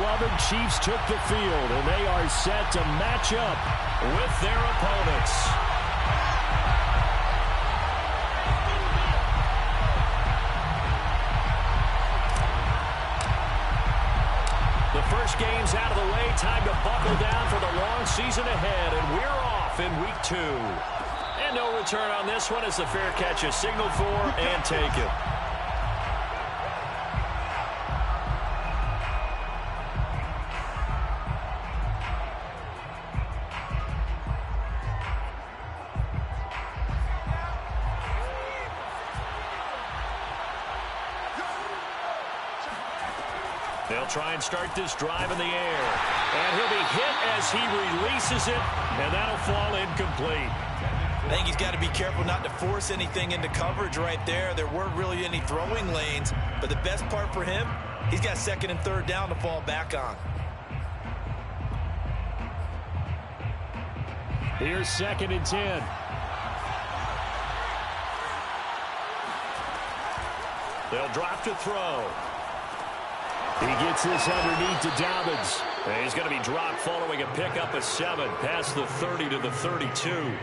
beloved Chiefs took the field, and they are set to match up with their opponents. The first game's out of the way. Time to buckle down for the long season ahead, and we're off in week 2. And no return on this one as the fair catch is signaled for and taken. They'll try and start this drive in the air. And he'll be hit as he releases it, and that'll fall incomplete. I think he's got to be careful not to force anything into coverage right there. There weren't really any throwing lanes, but the best part for him, he's got second and third down to fall back on. Here's 2nd and 10. They'll drop to throw. He gets this underneath to Dobbins. And he's going to be dropped following a pickup of 7 past the 30 to the 32.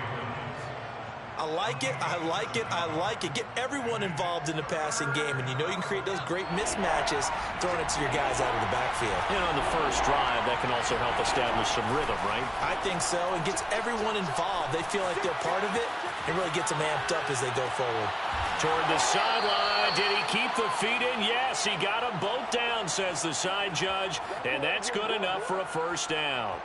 I like it, I like it, I like it. Get everyone involved in the passing game, and you know you can create those great mismatches throwing it to your guys out of the backfield. And on the first drive, that can also help establish some rhythm, right? I think so. It gets everyone involved. They feel like they're part of it. It really gets them amped up as they go forward. Toward the sideline. Did he keep the feet in? Yes, he got them both down, says the side judge. And that's good enough for a first down.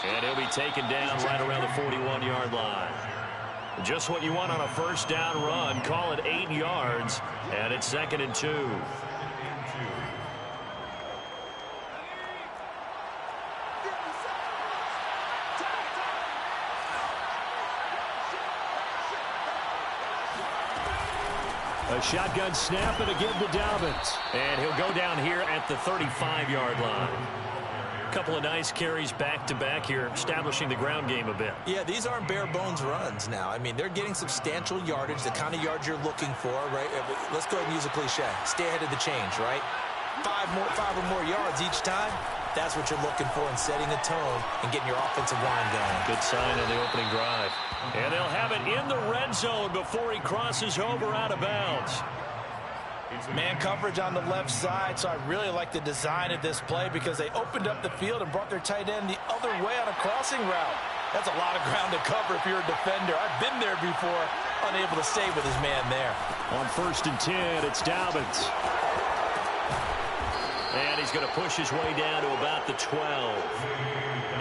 And he'll be taken down right around the 41-yard line. Just what you want on a first down run. Call it 8 yards, and it's 2nd and 2. A shotgun snap and a give to Dobbins. And he'll go down here at the 35-yard line. Couple of nice carries back-to-back here, establishing the ground game a bit. Yeah, these aren't bare-bones runs now. I mean, they're getting substantial yardage, the kind of yards you're looking for, right? Let's go ahead and use a cliche. Stay ahead of the change, right? 5 or more yards each time. That's what you're looking for in setting a tone and getting your offensive line going. Good sign on the opening drive. And they'll have it in the red zone before he crosses over out of bounds. Man coverage on the left side, so I really like the design of this play because they opened up the field and brought their tight end the other way on a crossing route. That's a lot of ground to cover if you're a defender. I've been there before, unable to stay with his man there. On 1st and 10, it's Dobbins. And he's going to push his way down to about the 12.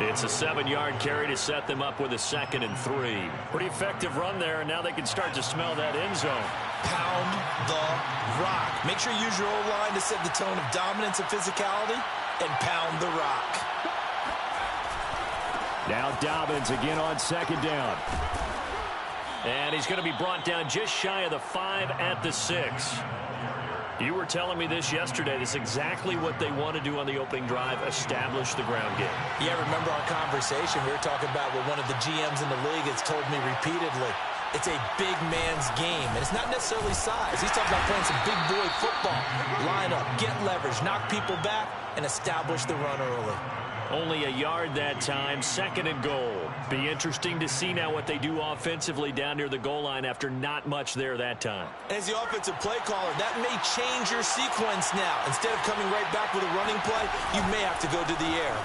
It's a 7-yard carry to set them up with a 2nd and 3. Pretty effective run there, and now they can start to smell that end zone. Pound the rock. Make sure you use your O-line to set the tone of dominance and physicality, and pound the rock. Now Dobbins again on 2nd down. And he's going to be brought down just shy of the 5 at the 6. You were telling me this yesterday. This is exactly what they want to do on the opening drive, establish the ground game. Yeah, remember our conversation. We were talking about what one of the GMs in the league has told me repeatedly. It's a big man's game, and it's not necessarily size. He's talking about playing some big boy football. Line up, get leverage, knock people back, and establish the run early. Only a yard that time, 2nd and goal. Be interesting to see now what they do offensively down near the goal line after not much there that time. As the offensive play caller, that may change your sequence now. Instead of coming right back with a running play, you may have to go to the air.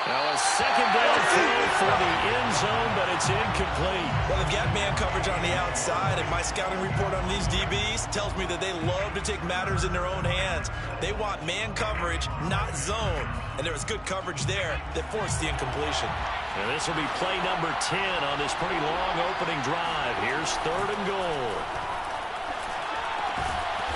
Now a 2nd down throw for the end zone, but it's incomplete. Well, they've got man coverage on the outside, and my scouting report on these DBs tells me that they love to take matters in their own hands. They want man coverage, not zone. And there was good coverage there that forced the incompletion. And this will be play number 10 on this pretty long opening drive. Here's 3rd and goal.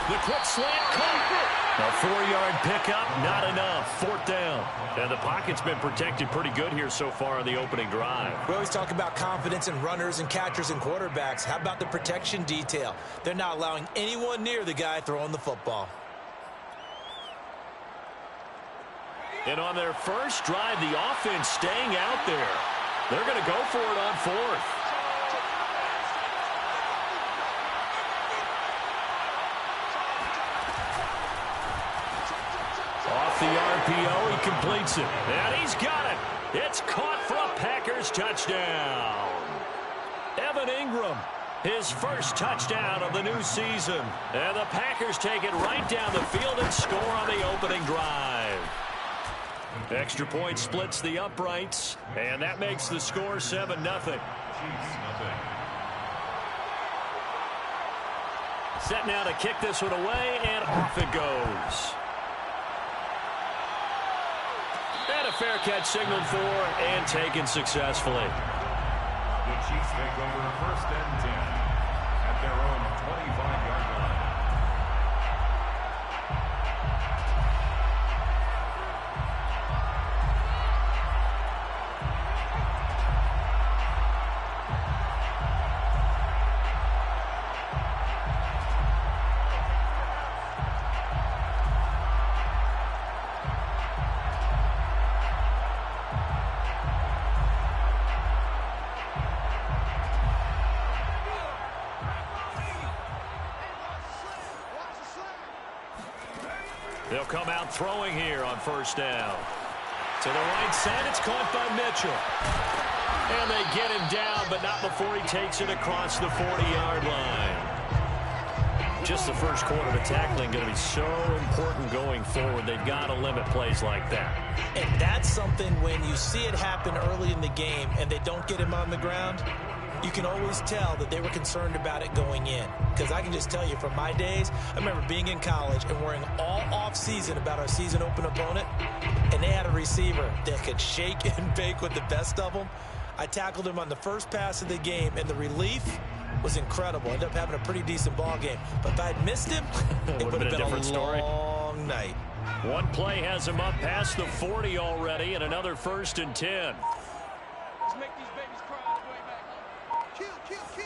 The quick slant caught. A 4-yard pickup, not enough. 4th down. And the pocket's been protected pretty good here so far on the opening drive. We always talk about confidence in runners and catchers and quarterbacks. How about the protection detail? They're not allowing anyone near the guy throwing the football. And on their first drive, the offense staying out there. They're going to go for it on fourth. Off the RPO, he completes it. And he's got it. It's caught for a Packers touchdown. Evan Ingram, his first touchdown of the new season. And the Packers take it right down the field and score on the opening drive. Extra point splits the uprights, and that makes the score 7-0. Set now to kick this one away, and off it goes. And a fair catch signaled for and taken successfully. The Chiefs take over first and 10 at their own 25-yard line. They'll come out throwing here on first down. To the right side, it's caught by Mitchell. And they get him down, but not before he takes it across the 40-yard line. Just the first quarter of tackling going to be so important going forward. They've got to limit plays like that. And that's something when you see it happen early in the game and they don't get him on the ground, you can always tell that they were concerned about it going in. Because I can just tell you from my days, I remember being in college and worrying all off-season about our season open opponent, and they had a receiver that could shake and bake with the best of them. I tackled him on the first pass of the game, and the relief was incredible. Ended up having a pretty decent ball game. But if I'd missed him, it would have been a long night. One play has him up past the 40 already, and another 1st and 10. Let's make these babies cry all the way back. Kill, kill, kill.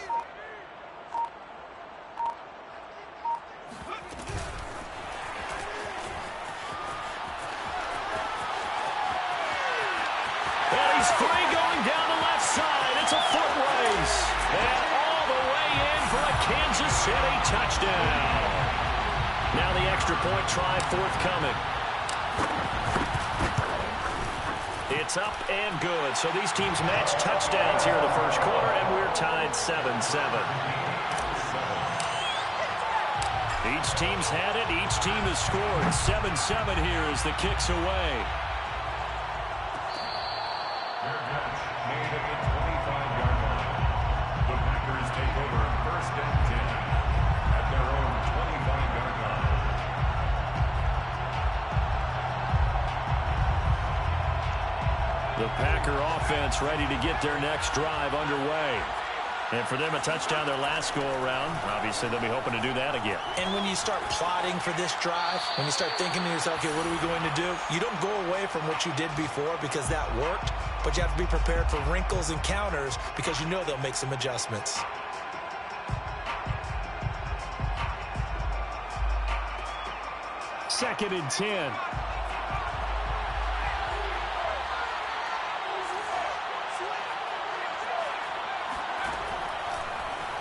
And he's free going down the left side. It's a foot race. And all the way in for a Kansas City touchdown. Now the extra point try forthcoming. It's up and good. So these teams match touchdowns here in the first quarter, and we're tied 7-7. Each team's had it. Each team has scored. 7-7 here as the kick's away. Made at the 25-yard line. The Packers take over first and 10 at their own 25-yard line. The Packer offense ready to get their next drive underway. And for them, a touchdown their last go-around. Obviously, they'll be hoping to do that again. And when you start plotting for this drive, when you start thinking to yourself, okay, what are we going to do? You don't go away from what you did before because that worked, but you have to be prepared for wrinkles and counters because you know they'll make some adjustments. Second and 10.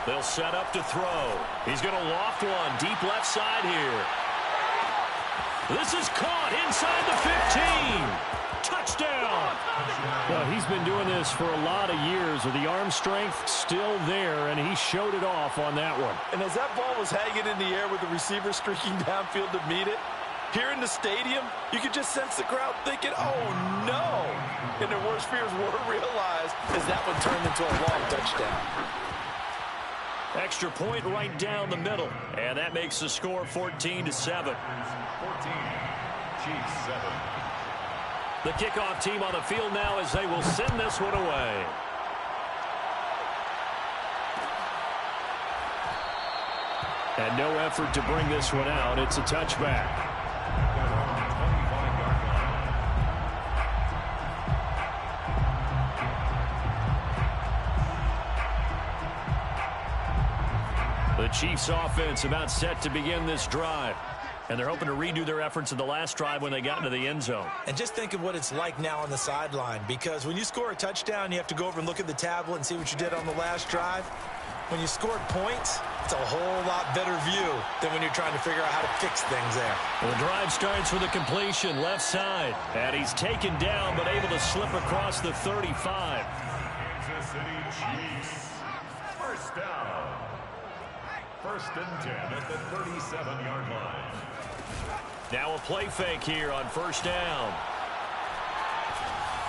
They'll set up to throw. He's going to loft one deep left side here. This is caught inside the 15. Touchdown. Well, he's been doing this for a lot of years with the arm strength still there, and he showed it off on that one. And as that ball was hanging in the air with the receiver streaking downfield to meet it, here in the stadium, you could just sense the crowd thinking, oh, no. And their worst fears were realized as that one turned into a long touchdown. Extra point right down the middle, and that makes the score 14-7. 14, Chiefs 7. The kickoff team on the field now as they will send this one away. And no effort to bring this one out. It's a touchback. The Chiefs offense about set to begin this drive. And they're hoping to redo their efforts in the last drive when they got into the end zone. And just think of what it's like now on the sideline, because when you score a touchdown, you have to go over and look at the tablet and see what you did on the last drive. When you scored points, it's a whole lot better view than when you're trying to figure out how to fix things there. Well, the drive starts with a completion left side. And he's taken down but able to slip across the 35. Kansas City Chiefs. First down. First and 10 at the 37-yard line. Now a play fake here on first down.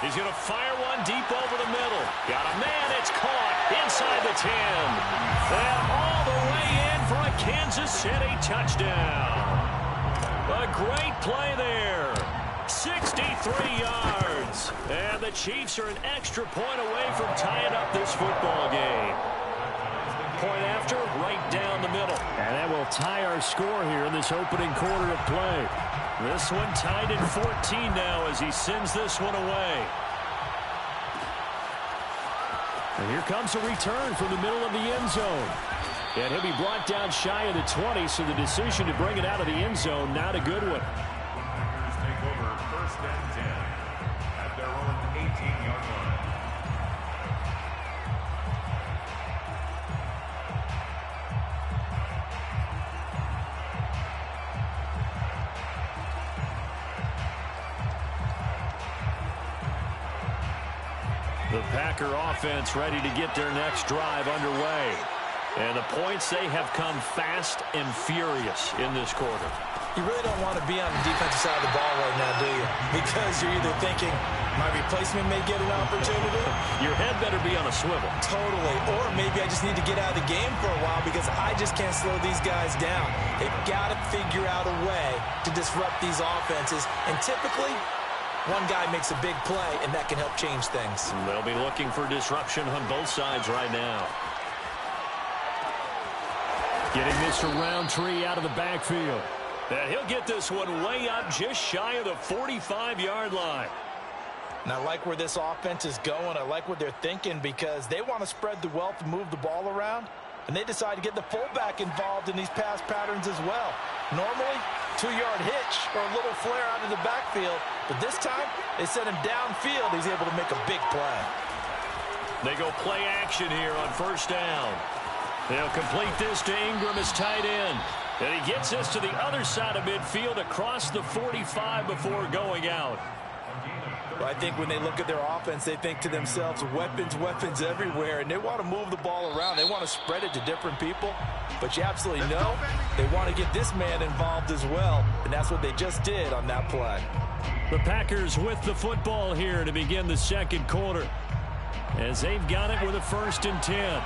He's going to fire one deep over the middle. Got a man. It's caught inside the 10. And all the way in for a Kansas City touchdown. A great play there. 63 yards. And the Chiefs are an extra point away from tying up this football game. Point after, right down the middle. And that will tie our score here in this opening quarter of play. This one tied at 14 now as he sends this one away. And here comes a return from the middle of the end zone. And he'll be brought down shy of the 20, so the decision to bring it out of the end zone, not a good one. Packers take over first and 10 at their own 18-yard line. The Packer offense ready to get their next drive underway. And the points, they have come fast and furious in this quarter. You really don't want to be on the defensive side of the ball right now, do you? Because you're either thinking, my replacement may get an opportunity. Your head better be on a swivel. Totally. Or maybe I just need to get out of the game for a while because I just can't slow these guys down. They've got to figure out a way to disrupt these offenses. And typically, one guy makes a big play, and that can help change things. They'll be looking for disruption on both sides right now. Getting this around tree out of the backfield. And he'll get this one way up just shy of the 45-yard line. And I like where this offense is going. I like what they're thinking because they want to spread the wealth and move the ball around. And they decide to get the fullback involved in these pass patterns as well. Normally, 2-yard hitch or a little flare out of the backfield. But this time, they send him downfield. He's able to make a big play. They go play action here on first down. They'll complete this to Ingram as tight end. And he gets this to the other side of midfield across the 45 before going out. Well, I think when they look at their offense, they think to themselves, weapons, weapons everywhere. And they want to move the ball around. They want to spread it to different people. But you absolutely know they want to get this man involved as well. And that's what they just did on that play. The Packers with the football here to begin the second quarter, as they've got it with a 1st and 10.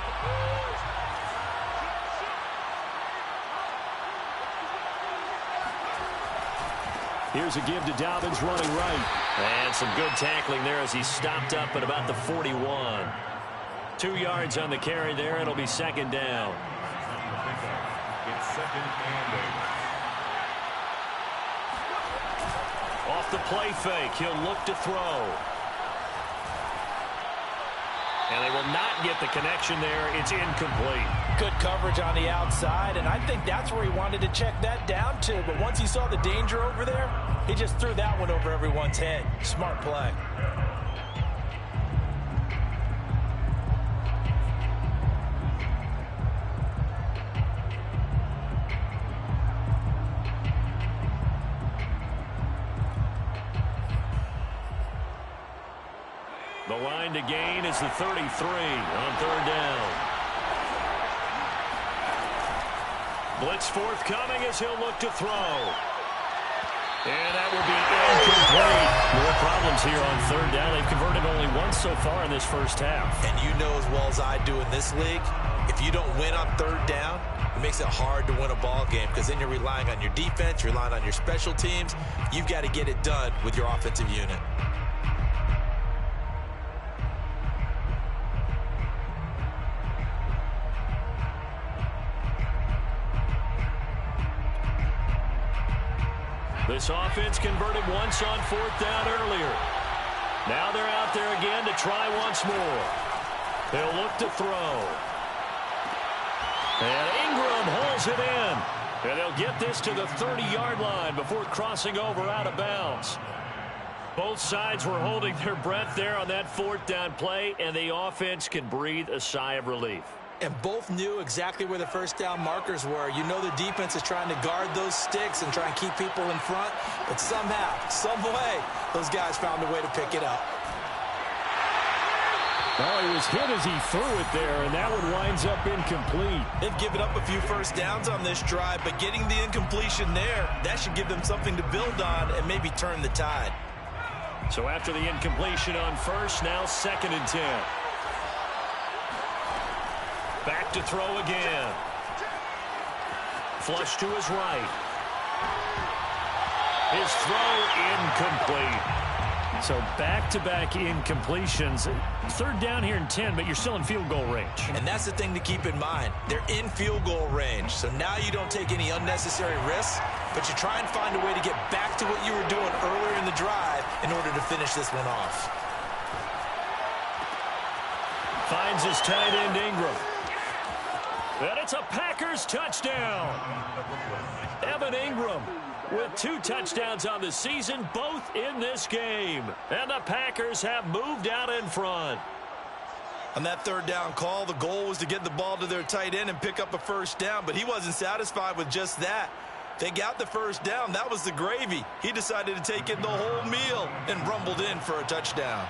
Here's a give to Dobbins running right. And some good tackling there as he stopped up at about the 41. 2 yards on the carry there. It'll be second down. It's second and 8. Off the play fake, he'll look to throw. And they will not get the connection there. It's incomplete. Good coverage on the outside, and I think that's where he wanted to check that down to. But once he saw the danger over there, he just threw that one over everyone's head. Smart play. The line to gain is the 33 on third down. Blitz forthcoming as he'll look to throw. And that will be incomplete. More problems here on third down. They've converted only once so far in this first half. And you know as well as I do in this league, if you don't win on third down, it makes it hard to win a ball game because then you're relying on your defense, you're relying on your special teams. You've got to get it done with your offensive unit. This offense converted once on fourth down earlier. Now they're out there again to try once more. They'll look to throw. And Ingram holds it in. And they'll get this to the 30-yard line before crossing over out of bounds. Both sides were holding their breath there on that fourth down play, and the offense can breathe a sigh of relief. And both knew exactly where the first down markers were. You know the defense is trying to guard those sticks and try and keep people in front, but somehow, some way, those guys found a way to pick it up. Oh, he was hit as he threw it there, and that one winds up incomplete. They've given up a few first downs on this drive, but getting the incompletion there, that should give them something to build on and maybe turn the tide. So after the incompletion on first, now 2nd and 10. Back to throw again. Flush to his right. His throw incomplete. So back-to-back incompletions. 3rd down here and 10, but you're still in field goal range. And that's the thing to keep in mind. They're in field goal range. So now you don't take any unnecessary risks, but you try and find a way to get back to what you were doing earlier in the drive in order to finish this one off. Finds his tight end Ingram. And it's a Packers touchdown. Evan Ingram with 2 touchdowns on the season, both in this game. And the Packers have moved out in front. On that 3rd down call, the goal was to get the ball to their tight end and pick up a first down, but he wasn't satisfied with just that. They got the first down. That was the gravy. He decided to take in the whole meal and rumbled in for a touchdown.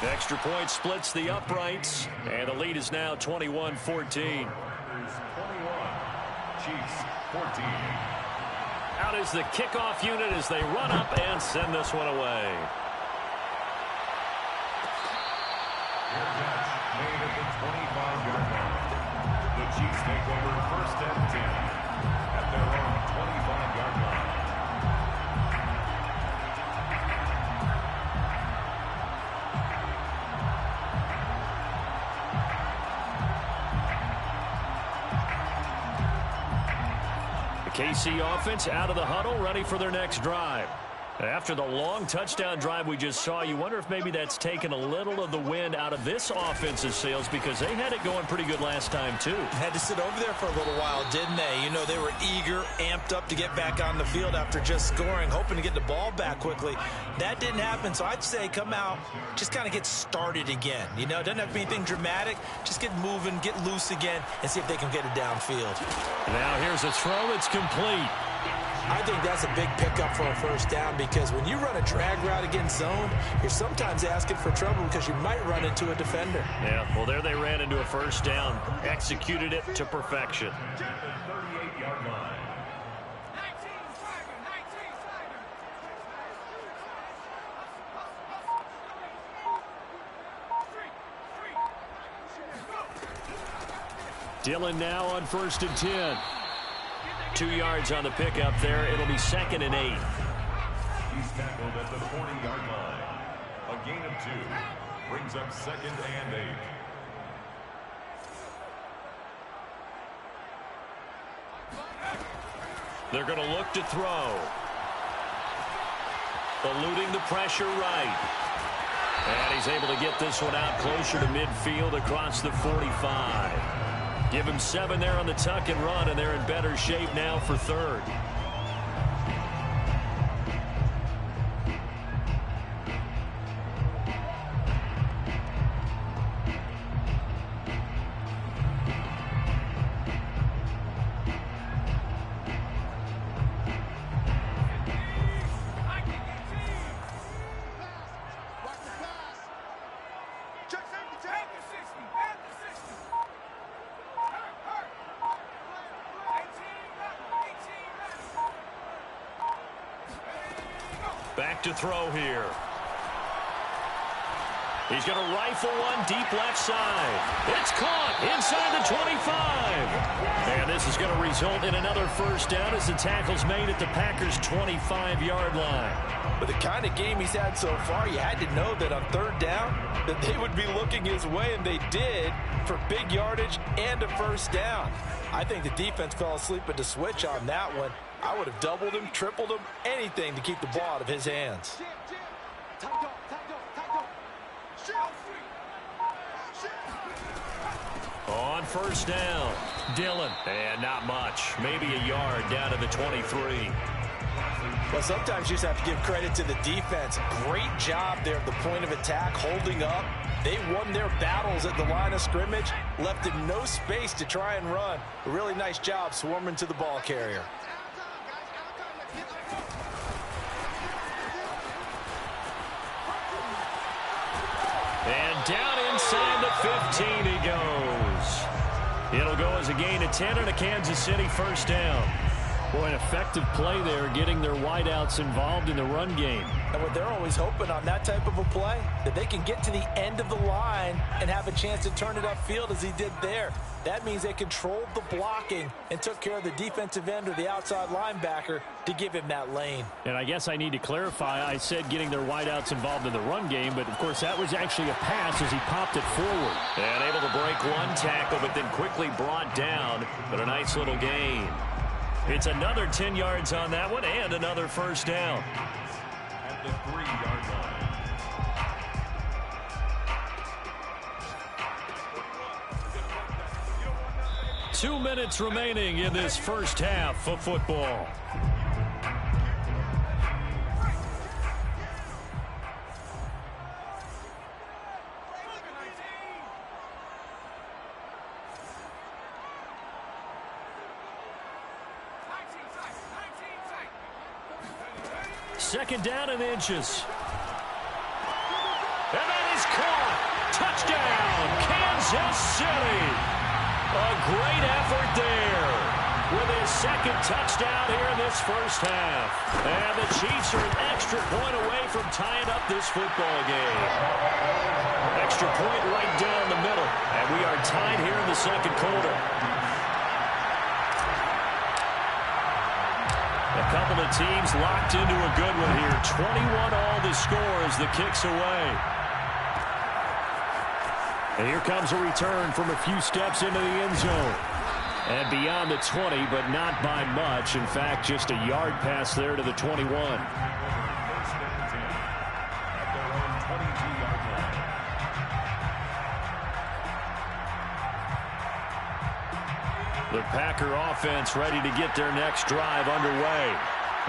Extra point splits the uprights, and the lead is now 21-14. Packers 21, Chiefs 14. Out is the kickoff unit as they run up and send this one away. Fair catch made at the 25-yard line. The Chiefs take over 1st and 10 at their own 25-yard line. The KC offense out of the huddle, ready for their next drive. After the long touchdown drive we just saw, you wonder if maybe that's taken a little of the wind out of this offensive sails, because they had it going pretty good last time too. Had to sit over there for a little while, didn't they? You know, they were eager, amped up to get back on the field after just scoring, hoping to get the ball back quickly. That didn't happen, so I'd say come out, just kind of get started again. You know, it doesn't have to be anything dramatic. Just get moving, get loose again, and see if they can get it downfield. Now here's a throw that's complete. I think that's a big pickup for a first down, because when you run a drag route against zone, you're sometimes asking for trouble because you might run into a defender. Yeah, well, there they ran into a first down. Executed it to perfection. At the 38-yard line. Dillon now on 1st and 10. 2 yards on the pickup there. It'll be 2nd and 8. He's tackled at the 40-yard line. A gain of 2 brings up 2nd and 8. They're going to look to throw. Eluding the pressure right. And he's able to get this one out closer to midfield across the 45. Give him 7 there on the tuck and run, and they're in better shape now for 3rd. Back to throw here. He's going to rifle one deep left side. It's caught inside the 25. And this is going to result in another first down as the tackle's made at the Packers' 25-yard line. With the kind of game he's had so far, you had to know that on 3rd down that they would be looking his way, and they did, for big yardage and a first down. I think the defense fell asleep at the switch on that one. I would have doubled him, tripled him, anything to keep the ball out of his hands. On 1st down. Dillon. And not much. Maybe a yard down to the 23. Well, sometimes you just have to give credit to the defense. Great job there at the point of attack, holding up. They won their battles at the line of scrimmage, left in no space to try and run. A really nice job swarming to the ball carrier. And down inside the 15 he goes. It'll go as a gain of 10 and a Kansas City first down. Boy, an effective play there, getting their wideouts involved in the run game. And what they're always hoping on that type of a play, that they can get to the end of the line and have a chance to turn it upfield as he did there. That means they controlled the blocking and took care of the defensive end or the outside linebacker to give him that lane. And I guess I need to clarify, I said getting their wideouts involved in the run game, but of course that was actually a pass as he popped it forward. And able to break one tackle, but then quickly brought down. But a nice little gain. It's another 10 yards on that one and another first down. At the 3-yard line. 2 minutes remaining in this first half of football. Second down and inches. And that is caught. Touchdown, Kansas City. A great effort there with his second touchdown here in this first half. And the Chiefs are an extra point away from tying up this football game. Extra point right down the middle. And we are tied here in the second quarter. A couple of teams locked into a good one here. 21 all the score as the kick's away. And here comes a return from a few steps into the end zone. And beyond the 20, but not by much. In fact, just a yard pass there to the 21. First and 10 at their own 22-yard line. The Packer offense ready to get their next drive underway.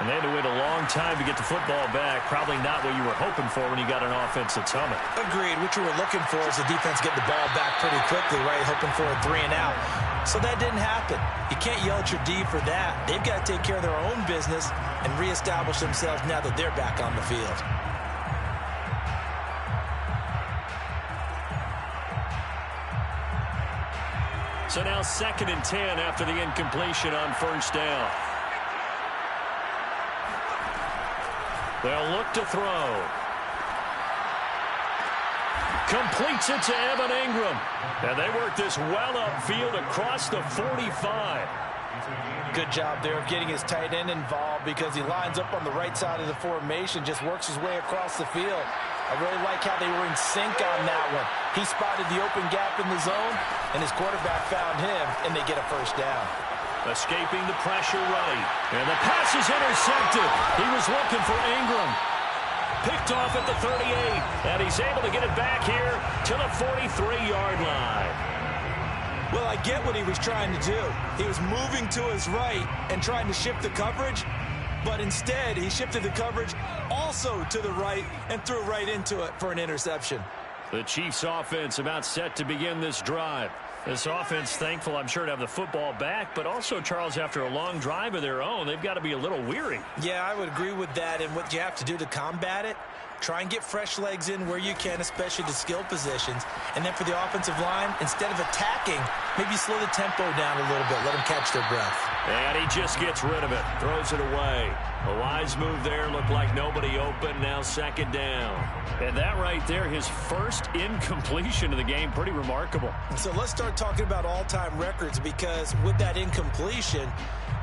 And they had to wait a long time to get the football back. Probably not what you were hoping for when you got an offense that's humming. Agreed. What you were looking for is the defense getting the ball back pretty quickly, right? Hoping for a 3 and out. So that didn't happen. You can't yell at your D for that. They've got to take care of their own business and reestablish themselves now that they're back on the field. So now 2nd and 10 after the incompletion on first down. They'll look to throw. Completes it to Evan Ingram. And they work this well upfield across the 45. Good job there of getting his tight end involved because he lines up on the right side of the formation, just works his way across the field. I really like how they were in sync on that one. He spotted the open gap in the zone, and his quarterback found him, and they get a first down. Escaping the pressure right. And the pass is intercepted. He was looking for Ingram. Picked off at the 38. And he's able to get it back here to the 43-yard line. Well, I get what he was trying to do. He was moving to his right and trying to shift the coverage, but instead he shifted the coverage also to the right and threw right into it for an interception. The Chiefs offense about set to begin this drive. This offense thankful, I'm sure, to have the football back, but also, Charles, after a long drive of their own, they've got to be a little weary. Yeah, I would agree with that, and what you have to do to combat it, try and get fresh legs in where you can, especially the skill positions. And then for the offensive line, instead of attacking, maybe slow the tempo down a little bit, let them catch their breath. And he just gets rid of it, throws it away. A wise move there, looked like nobody open, now 2nd down. And that right there, his first incompletion of the game, pretty remarkable. So let's start talking about all-time records, because with that incompletion,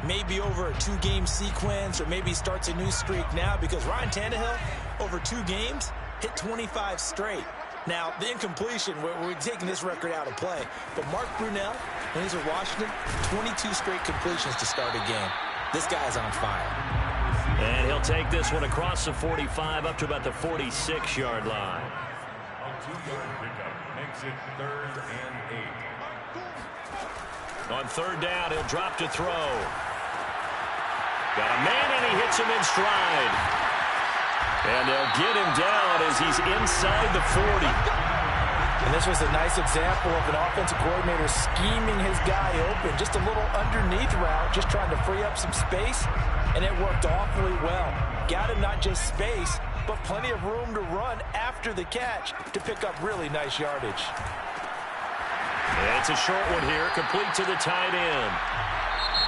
maybe over a 2-game sequence, or maybe starts a new streak now, because Ryan Tannehill, over 2 games, hit 25 straight. Now, the incompletion, we're taking this record out of play. But Mark Brunell, when he's at Washington, 22 straight completions to start a game. This guy's on fire. And he'll take this one across the 45 up to about the 46-yard line. A 2-yard pickup makes it 3rd and 8. On third down, he'll drop to throw. Got a man, and he hits him in stride. And they'll get him down as he's inside the 40. And this was a nice example of an offensive coordinator scheming his guy open. Just a little underneath route, just trying to free up some space, and it worked awfully well. Got him not just space, but plenty of room to run after the catch to pick up really nice yardage. It's a short one here, complete to the tight end.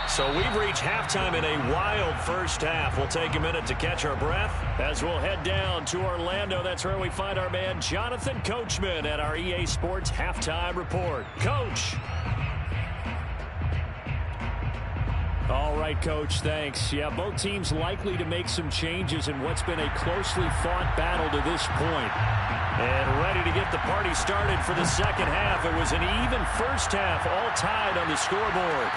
So we've reached halftime in a wild first half. We'll take a minute to catch our breath as we'll head down to Orlando. That's where we find our man Jonathan Coachman at our EA Sports Halftime Report. Coach. All right, Coach, thanks. Yeah, both teams likely to make some changes in what's been a closely fought battle to this point. And ready to get the party started for the second half. It was an even first half, all tied on the scoreboard.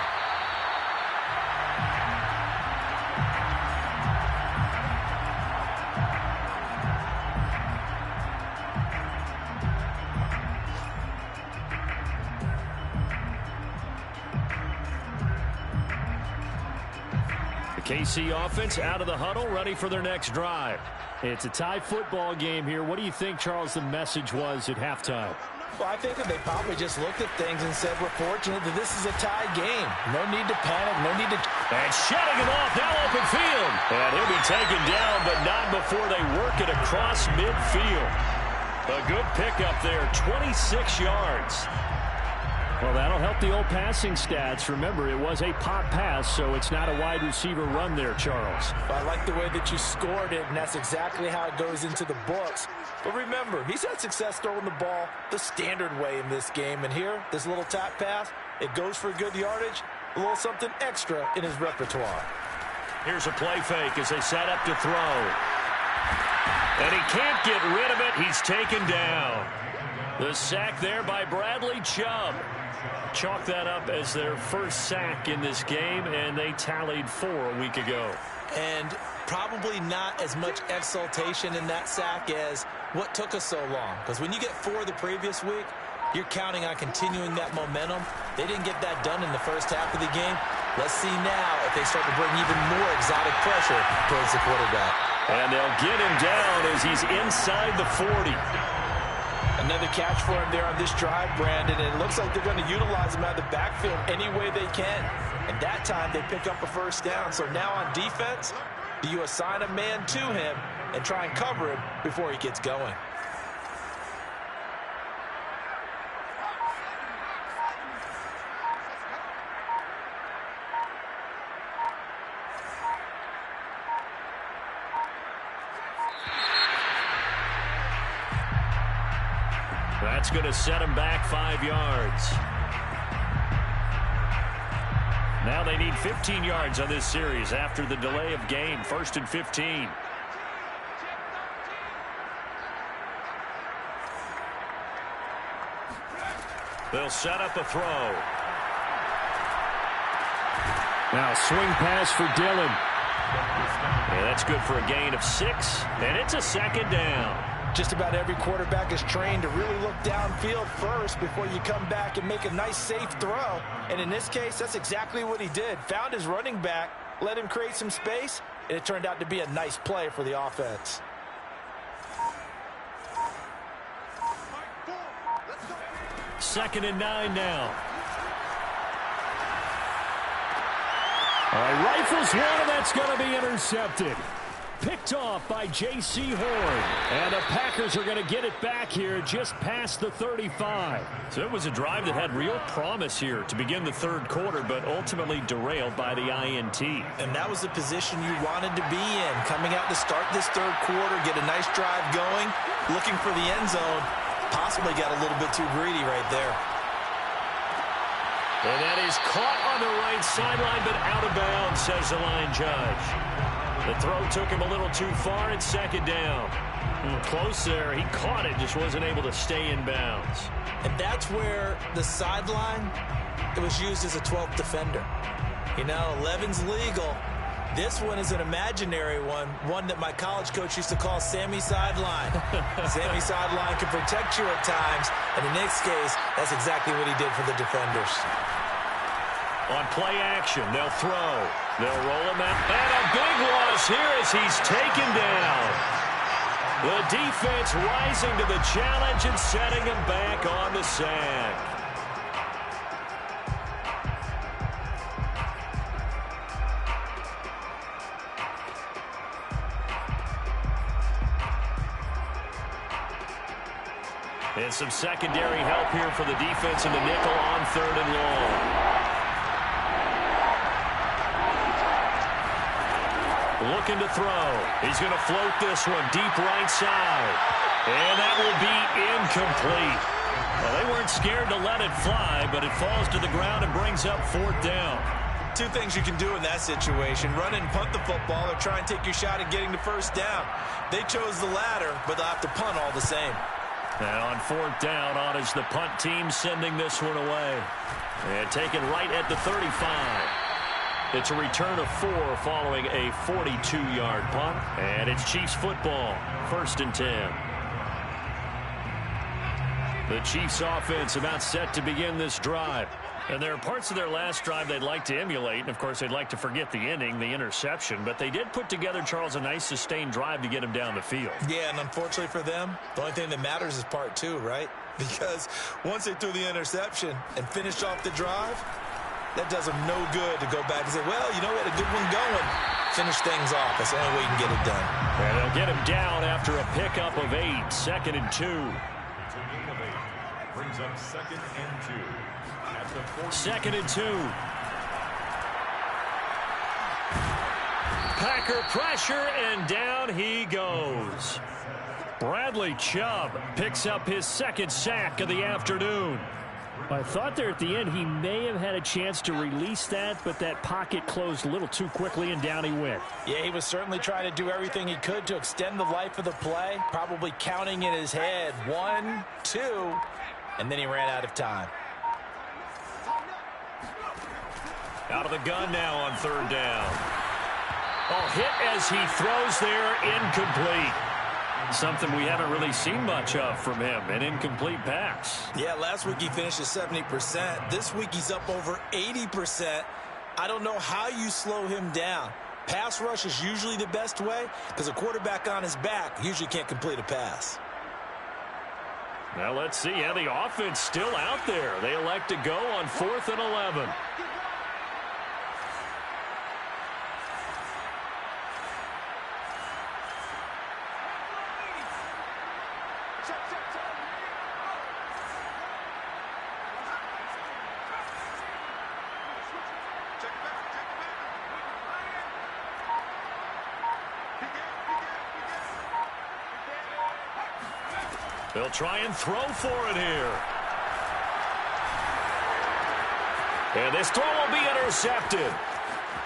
KC offense out of the huddle, ready for their next drive. It's a tie football game here. What do you think, Charles, the message was at halftime? Well, I think that they probably just looked at things and said, we're fortunate that this is a tie game. No need to panic, no need to... And shedding him off, now open field. And he'll be taken down, but not before they work it across midfield. A good pickup there, 26 yards. Well, that'll help the old passing stats. Remember, it was a pop pass, so it's not a wide receiver run there, Charles. Well, I like the way that you scored it, and that's exactly how it goes into the books. But remember, he's had success throwing the ball the standard way in this game. And here, this little tap pass, it goes for good yardage, a little something extra in his repertoire. Here's a play fake as they set up to throw. And he can't get rid of it. He's taken down. The sack there by Bradley Chubb. Chalk that up as their first sack in this game, and they tallied 4 a week ago. And probably not as much exultation in that sack as what took us so long. Because when you get 4 the previous week, you're counting on continuing that momentum. They didn't get that done in the first half of the game. Let's see now if they start to bring even more exotic pressure towards the quarterback. And they'll get him down as he's inside the 40. Another catch for him there on this drive, Brandon, and it looks like they're going to utilize him out of the backfield any way they can. And that time they pick up a first down. So now on defense, do you assign a man to him and try and cover him before he gets going? That's going to set him back 5 yards. Now they need 15 yards on this series after the delay of game. 1st and 15. They'll set up a throw. Now swing pass for Dillon. Yeah, that's good for a gain of 6, and it's a second down. Just about every quarterback is trained to really look downfield first before you come back and make a nice, safe throw. And in this case, that's exactly what he did. Found his running back, let him create some space, and it turned out to be a nice play for the offense. Second and 9 now. All right, rifles one, and that's going to be intercepted. Picked off by J.C. Horn. And the Packers are going to get it back here just past the 35. So it was a drive that had real promise here to begin the third quarter, but ultimately derailed by the INT. And that was the position you wanted to be in. Coming out to start this third quarter, get a nice drive going, looking for the end zone. Possibly got a little bit too greedy right there. And that is caught on the right sideline, but out of bounds, says the line judge. The throw took him a little too far. It's second down. Close there. He caught it, just wasn't able to stay in bounds. And that's where the sideline, it was used as a 12th defender. You know, 11's legal. This one is an imaginary one that my college coach used to call Sammy Sideline. Sammy Sideline can protect you at times, and in this case, that's exactly what he did for the defenders. On play action, they'll throw. They'll roll him out. And a big loss here as he's taken down. The defense rising to the challenge and setting him back on the sack. And some secondary help here for the defense in the nickel on 3rd and long. Looking to throw. He's going to float this one deep right side. And that will be incomplete. Well, they weren't scared to let it fly, but it falls to the ground and brings up 4th down. Two things you can do in that situation. Run and punt the football or try and take your shot at getting the 1st down. They chose the latter, but they'll have to punt all the same. And on 4th down, on is the punt team sending this one away. And taken right at the 35. It's a return of 4 following a 42-yard punt. And it's Chiefs football, 1st and 10. The Chiefs offense about set to begin this drive. And there are parts of their last drive they'd like to emulate. And, of course, they'd like to forget the ending, the interception. But they did put together, Charles, a nice sustained drive to get him down the field. Yeah, and unfortunately for them, the only thing that matters is part 2, right? Because once they threw the interception and finished off the drive, that does them no good to go back and say, well, you know, we had a good one going. Finish things off. That's the only way you can get it done. And they'll get him down after a pickup of 8, 2nd and 2. It's a gain of 8. Brings up 2nd and 2. 2nd and 2. Packer pressure, and down he goes. Bradley Chubb picks up his 2nd sack of the afternoon. I thought there at the end he may have had a chance to release that, but that pocket closed a little too quickly, and down he went. Yeah, he was certainly trying to do everything he could to extend the life of the play, probably counting in his head 1, 2, and then he ran out of time. Out of the gun now on 3rd down. Oh, hit as he throws there, incomplete. Something we haven't really seen much of from him, an incomplete pass. Yeah, last week he finished at 70%. This week he's up over 80%. I don't know how you slow him down. Pass rush is usually the best way because a quarterback on his back usually can't complete a pass. Now let's see. Yeah, the offense still out there. They elect to go on 4th and 11. They'll try and throw for it here. And this throw will be intercepted.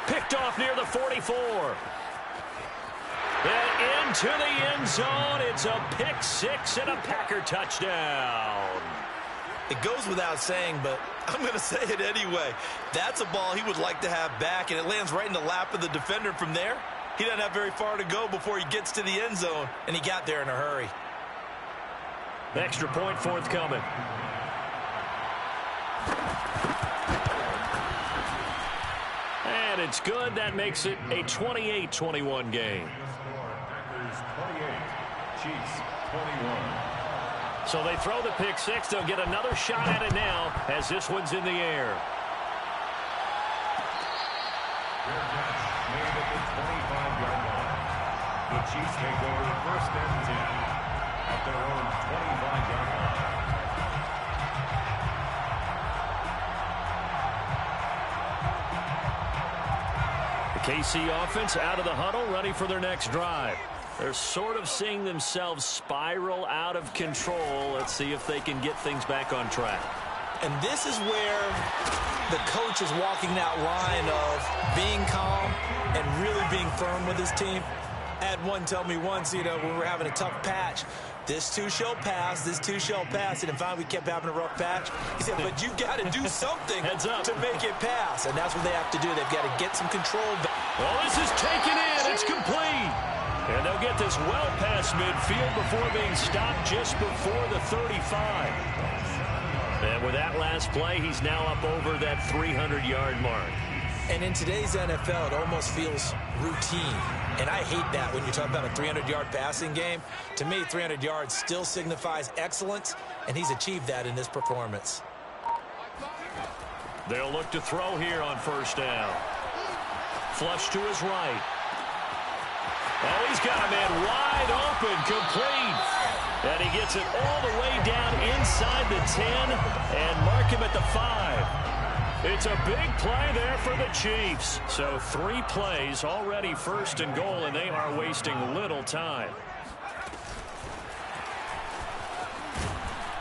Picked off near the 44. And into the end zone. It's a pick 6 and a Packer touchdown. It goes without saying, but I'm going to say it anyway. That's a ball he would like to have back, and it lands right in the lap of the defender from there. He doesn't have very far to go before he gets to the end zone, and he got there in a hurry. Extra point forthcoming. And it's good. That makes it a 28-21 game. Packers 28, Chiefs 21. So they throw the pick 6. They'll get another shot at it now as this one's in the air. Fair catch made at the 25-yard line. The Chiefs take over 1st and 10 at their own 25-yard line. The KC offense out of the huddle, ready for their next drive. They're sort of seeing themselves spiral out of control. Let's see if they can get things back on track. And this is where the coach is walking that line of being calm and really being firm with his team. I had one tell me once, when we were having a tough patch, this too shall pass, this too shall pass. And finally we kept having a rough patch. He said, but you got to do something to make it pass. And that's what they have to do. They've got to get some control back. Well, this is taken in. It's complete. And they'll get this well past midfield before being stopped just before the 35. And with that last play, he's now up over that 300-yard mark. And in today's NFL, it almost feels routine. And I hate that when you talk about a 300-yard passing game. To me, 300 yards still signifies excellence, and he's achieved that in this performance. They'll look to throw here on first down. Flush to his right. Oh, he's got a man wide open, complete. And he gets it all the way down inside the 10 and mark him at the 5. It's a big play there for the Chiefs. So 3 plays already first and goal, and they are wasting little time.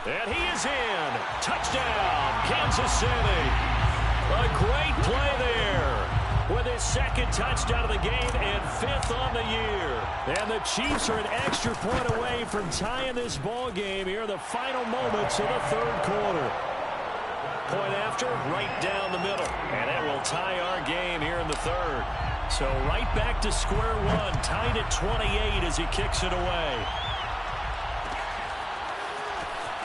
And he is in. Touchdown, Kansas City. A great play there with his second touchdown of the game and 5th on the year. And the Chiefs are an extra point away from tying this ball game here in the final moments of the 3rd quarter. Point after, right down the middle. And it will tie our game here in the 3rd. So right back to square one, tied at 28 as he kicks it away.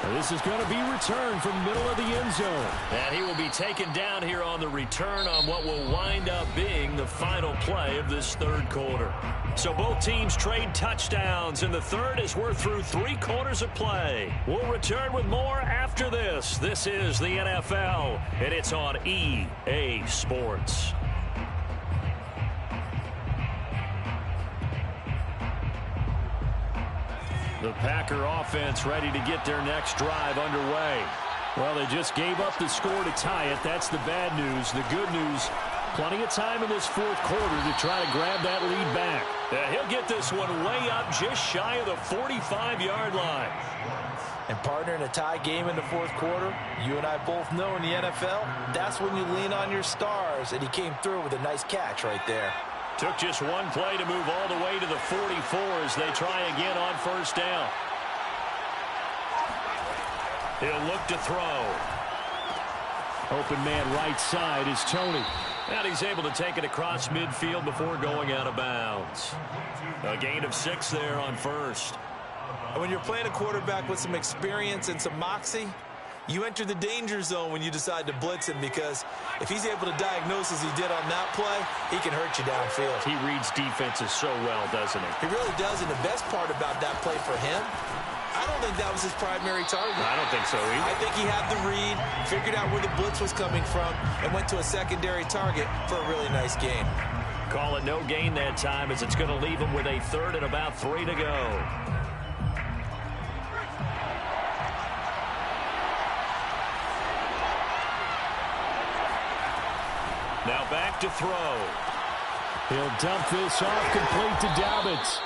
And this is going to be returned from the middle of the end zone. And he will be taken down here on the return on what will wind up being the final play of this 3rd quarter. So both teams trade touchdowns in the 3rd as we're through 3 quarters of play. We'll return with more after this. This is the NFL, and it's on EA Sports. The Packer offense ready to get their next drive underway. Well, they just gave up the score to tie it. That's the bad news. The good news, plenty of time in this 4th quarter to try to grab that lead back. He'll get this one way up just shy of the 45-yard line. And partner, in a tie game in the 4th quarter, you and I both know in the NFL, that's when you lean on your stars. And he came through with a nice catch right there. Took just one play to move all the way to the 44 as they try again on first down. He'll look to throw. Open man right side is Tony. And he's able to take it across midfield before going out of bounds. A gain of 6 there on first. And when you're playing a quarterback with some experience and some moxie, you enter the danger zone when you decide to blitz him, because if he's able to diagnose as he did on that play, he can hurt you downfield. He reads defenses so well, doesn't he? He really does, and the best part about that play for him, I don't think that was his primary target. I don't think so either. I think he had the read, figured out where the blitz was coming from, and went to a secondary target for a really nice gain. Call it no gain that time, as it's going to leave him with a 3rd and about 3 to go. Now back to throw. He'll dump this off complete to Dobbins.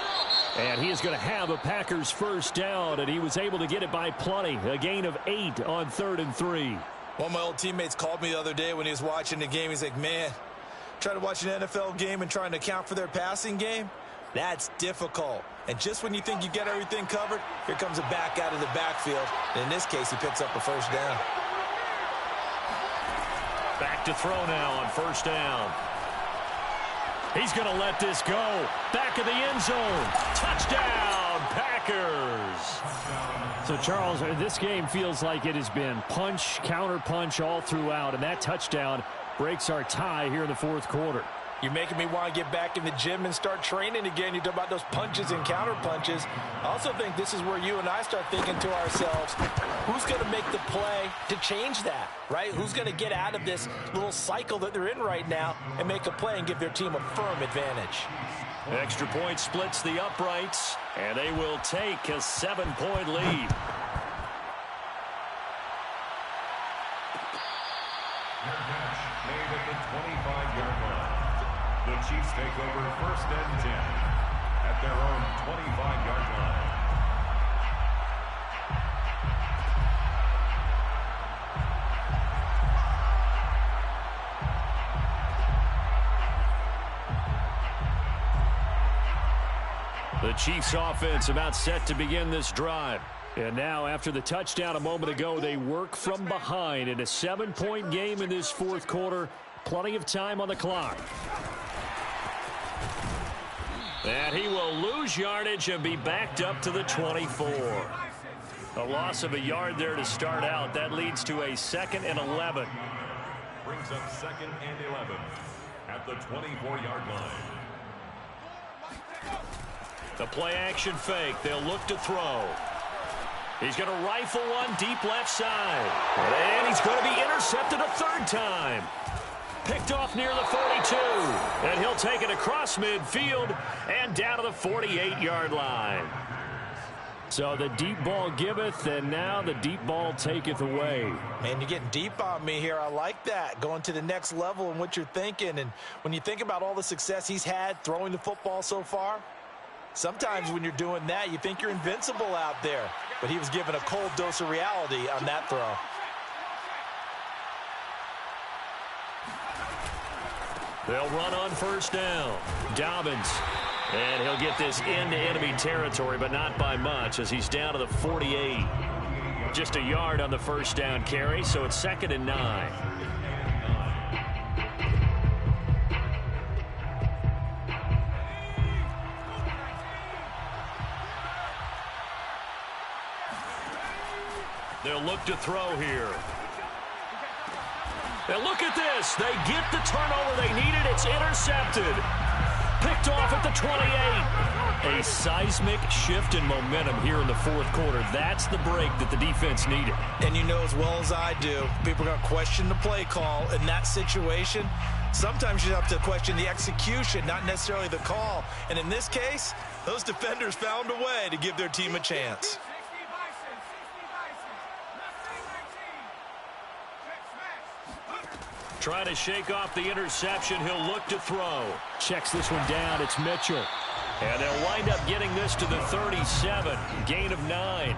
And he is going to have a Packers first down, and he was able to get it by plenty. A gain of 8 on 3rd and 3. One of my old teammates called me the other day when he was watching the game. He's like, man, trying to watch an NFL game and trying to account for their passing game, that's difficult. And just when you think you get everything covered, here comes a back out of the backfield. And in this case, he picks up a first down. Back to throw now on first down. He's going to let this go. Back of the end zone. Touchdown, Packers. So, Charles, this game feels like it has been punch, counter punch all throughout, and that touchdown breaks our tie here in the 4th quarter. You're making me want to get back in the gym and start training again. You talk about those punches and counter punches. I also think this is where you and I start thinking to ourselves, who's going to make the play to change that, right? Who's going to get out of this little cycle that they're in right now and make a play and give their team a firm advantage? Extra point splits the uprights, and they will take a 7-point lead. Made at the 25-yard line. The Chiefs take over 1st and 10 at their own 25-yard line. The Chiefs offense about set to begin this drive. And now, after the touchdown a moment ago, they work from behind in a 7-point game in this 4th quarter. Plenty of time on the clock. And he will lose yardage and be backed up to the 24. A loss of a yard there to start out. That leads to a 2nd and 11. Brings up 2nd and 11 at the 24-yard line. The play-action fake. They'll look to throw. He's going to rifle one deep left side. And he's going to be intercepted a 3rd time. Picked off near the 42. And he'll take it across midfield and down to the 48-yard line. So the deep ball giveth, and now the deep ball taketh away. Man, you're getting deep on me here. I like that. Going to the next level in what you're thinking. And when you think about all the success he's had throwing the football so far, sometimes when you're doing that, you think you're invincible out there. But he was given a cold dose of reality on that throw. They'll run on 1st down. Dobbins. And he'll get this into enemy territory, but not by much, as he's down to the 48. Just a yard on the 1st down carry, so it's 2nd and 9. They'll look to throw here. And look at this. They get the turnover they needed. It's intercepted. Picked off at the 28. A seismic shift in momentum here in the 4th quarter. That's the break that the defense needed. And you know as well as I do, people are going to question the play call in that situation. Sometimes you have to question the execution, not necessarily the call. And in this case, those defenders found a way to give their team a chance. Trying to shake off the interception. He'll look to throw. Checks this one down. It's Mitchell. And they'll wind up getting this to the 37. Gain of 9.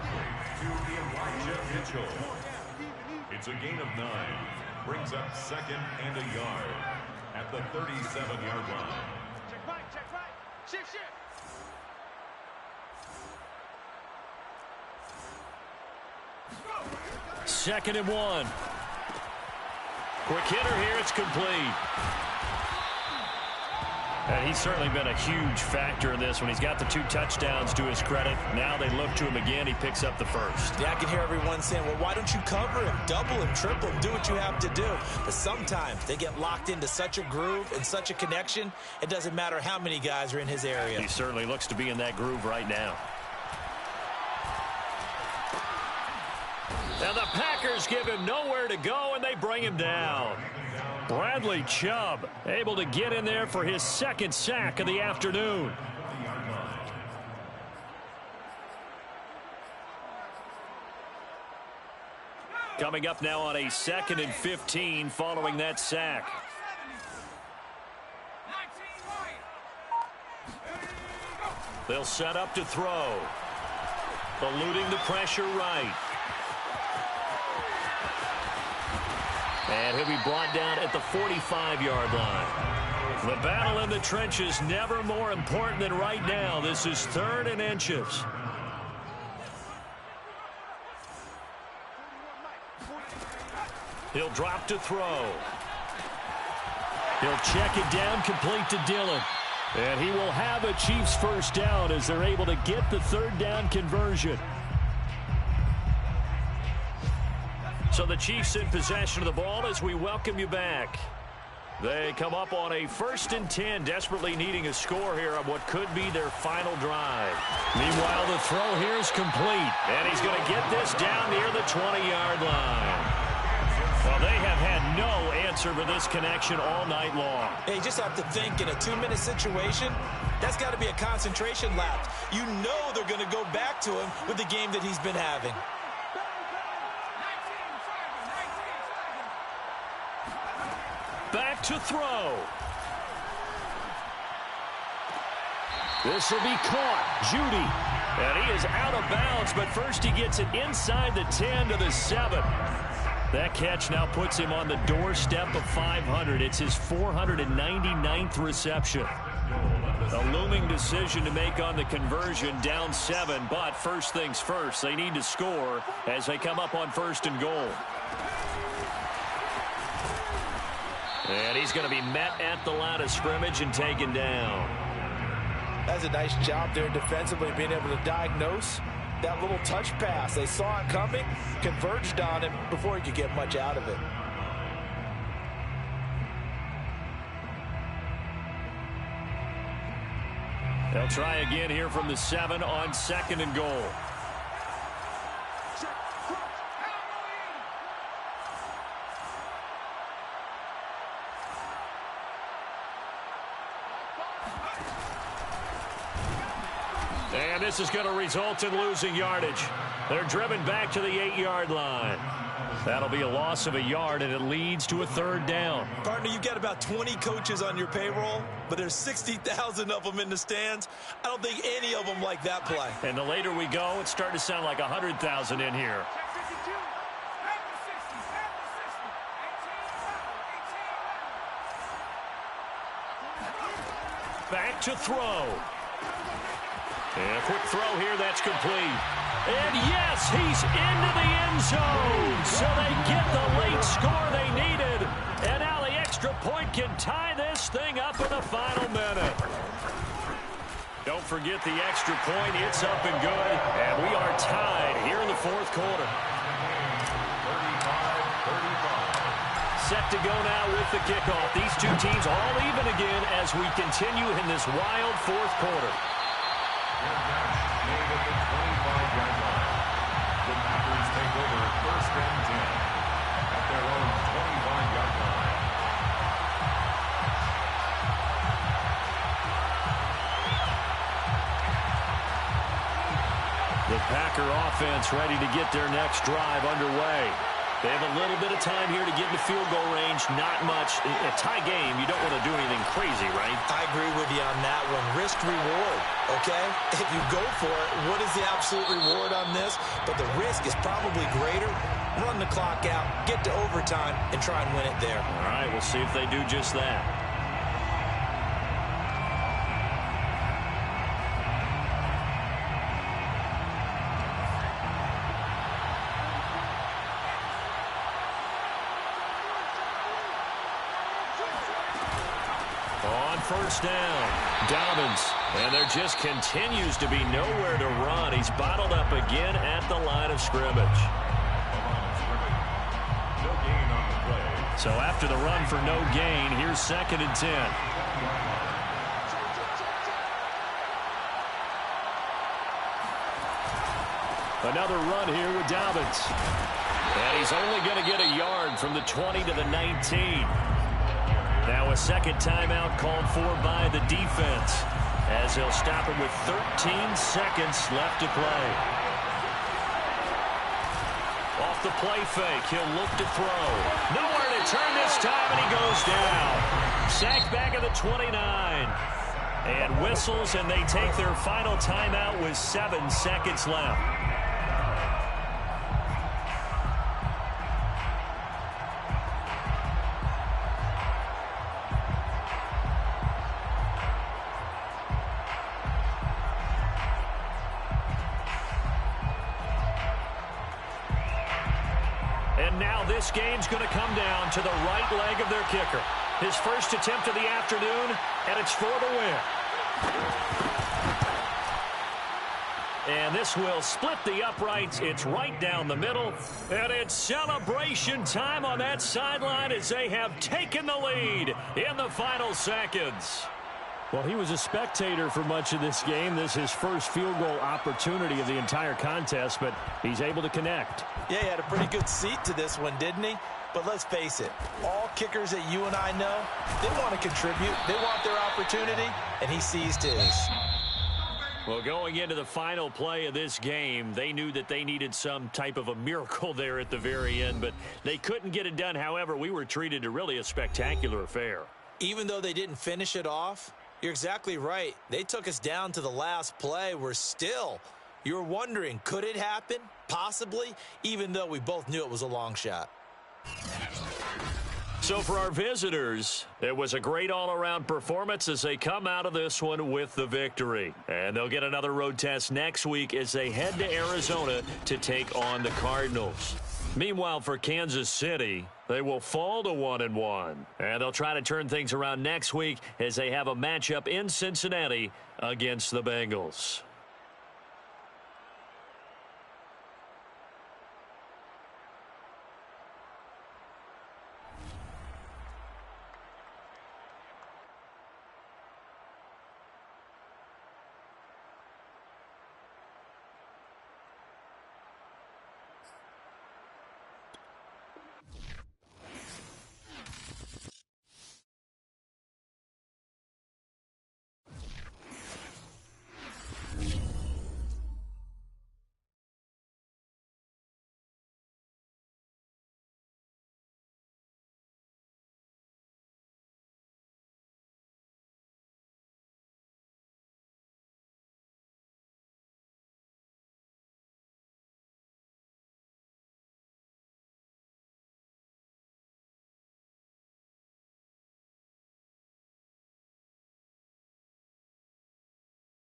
Mitchell. It's a gain of 9. Brings up 2nd and a yard at the 37-yard line. Check right, check right. Shift, shift. 2nd and 1. Quick hitter here. It's complete. And he's certainly been a huge factor in this when he's got the 2 touchdowns to his credit. Now they look to him again. He picks up the 1st. Yeah, I can hear everyone saying, well, why don't you cover him, double him, triple him, do what you have to do. But sometimes they get locked into such a groove and such a connection, it doesn't matter how many guys are in his area. He certainly looks to be in that groove right now. And the Packers give him nowhere to go, and they bring him down. Bradley Chubb able to get in there for his 2nd sack of the afternoon. Coming up now on a 2nd and 15 following that sack. They'll set up to throw. Eluding the pressure right. And he'll be brought down at the 45-yard line. The battle in the trenches never more important than right now. This is 3rd and inches. He'll drop to throw. He'll check it down, complete to Dillon. And he will have a Chiefs 1st down as they're able to get the 3rd down conversion. So the Chiefs in possession of the ball as we welcome you back. They come up on a 1st and 10, desperately needing a score here on what could be their final drive. Meanwhile, the throw here is complete, and he's going to get this down near the 20-yard line. Well, they have had no answer for this connection all night long. Hey, you just have to think in a 2-minute situation, that's got to be a concentration lapse. You know they're going to go back to him with the game that he's been having. Back to throw. This will be caught. Judy. And he is out of bounds, but first he gets it inside the 10 to the 7. That catch now puts him on the doorstep of 500. It's his 499th reception. A looming decision to make on the conversion, down 7. But first things first, they need to score as they come up on 1st and goal. And he's going to be met at the line of scrimmage and taken down. That's a nice job there defensively, being able to diagnose that little touch pass. They saw it coming, converged on him before he could get much out of it. They'll try again here from the 7 on 2nd and goal. And this is going to result in losing yardage. They're driven back to the 8-yard line. That'll be a loss of a yard, and it leads to a 3rd down. Partner, you've got about 20 coaches on your payroll, but there's 60,000 of them in the stands. I don't think any of them like that play. And the later we go, it's starting to sound like 100,000 in here. Back to throw. And a quick throw here, that's complete. And yes, he's into the end zone. So they get the late score they needed. And now the extra point can tie this thing up in the final minute. Don't forget the extra point. It's up and good. And we are tied here in the 4th quarter. 35-35. Set to go now with the kickoff. These two teams all even again as we continue in this wild 4th quarter. Made at the 25-yard line. The Packers take over 1st and 10 at their own 25-yard line. The Packer offense ready to get their next drive underway. They have a little bit of time here to get in the field goal range. Not much. A tie game, you don't want to do anything crazy, right? I agree with you on that one. Risk reward, okay? If you go for it, what is the absolute reward on this? But the risk is probably greater. Run the clock out, get to overtime, and try and win it there. All right, we'll see if they do just that. On 1st down, Dobbins. And there just continues to be nowhere to run. He's bottled up again at the line of scrimmage. No gain on the play. So after the run for no gain, here's 2nd and 10. Another run here with Dobbins. And he's only going to get a yard from the 20 to the 19. Now a 2nd timeout called for by the defense as they'll stop him with 13 seconds left to play. Off the play fake, he'll look to throw. Nowhere to turn this time, and he goes down. Sacked back at the 29. And whistles, and they take their final timeout with 7 seconds left. And now this game's going to come down to the right leg of their kicker. His first attempt of the afternoon, and it's for the win. And this will split the uprights. It's right down the middle. And it's celebration time on that sideline as they have taken the lead in the final seconds. Well, he was a spectator for much of this game. This is his first field goal opportunity of the entire contest, but he's able to connect. Yeah, he had a pretty good seat to this one, didn't he? But let's face it, all kickers that you and I know, they want to contribute. They want their opportunity, and he seized his. Well, going into the final play of this game, they knew that they needed some type of a miracle there at the very end, but they couldn't get it done. However, we were treated to really a spectacular affair. Even though they didn't finish it off, you're exactly right. They took us down to the last play. We're still, you're wondering, could it happen? Possibly, even though we both knew it was a long shot. So for our visitors, it was a great all-around performance as they come out of this one with the victory. And they'll get another road test next week as they head to Arizona to take on the Cardinals. Meanwhile, for Kansas City, they will fall to 1-1. And they'll try to turn things around next week as they have a matchup in Cincinnati against the Bengals.